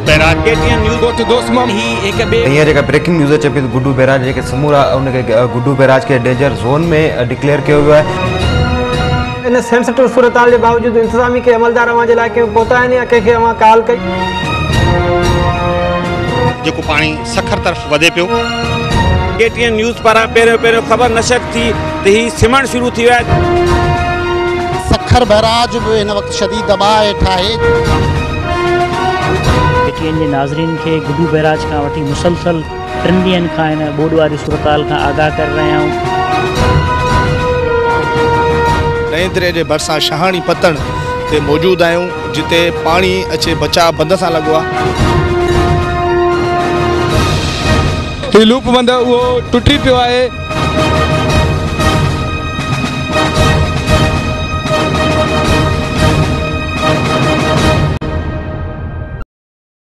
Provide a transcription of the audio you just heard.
Barrage KTN news को दोस्त मां ही एक ये ब्रेकिंग न्यूज़ चे गुड्डू बैराज के समूरा उनके गुड्डू बैराज के डेंजर जोन में डिक्लेयर किया हुआ है। इन सेंसिटिव सूरत के बावजूद इंतजामी के अमलदार वहाँ इलाके में पहुंचा या कंहिंखे अवां कॉल कई जो पानी सखर तरफ वधे पियो। केटीएन न्यूज़ पारां पहिरियों ख़बर नशर थी तो ही सिमण शुरू थी विया। सखर बैराज भी इन वक्त शदीद दबाव हेठि आहे। केटीएन के नाज़रीन के गुड्डू बैराज का वठी मुसलसल 3 ॾींहनि खां इन बोड वारी सूरताल का आगाह कर रहे आहियूं। नए दरे जे भरिसां शहाणी पतन ते मौजूद आहियूं जिते पानी अचे बचाव बंद सां लॻो आहे। लूप बंद वो टुटी पियो आहे।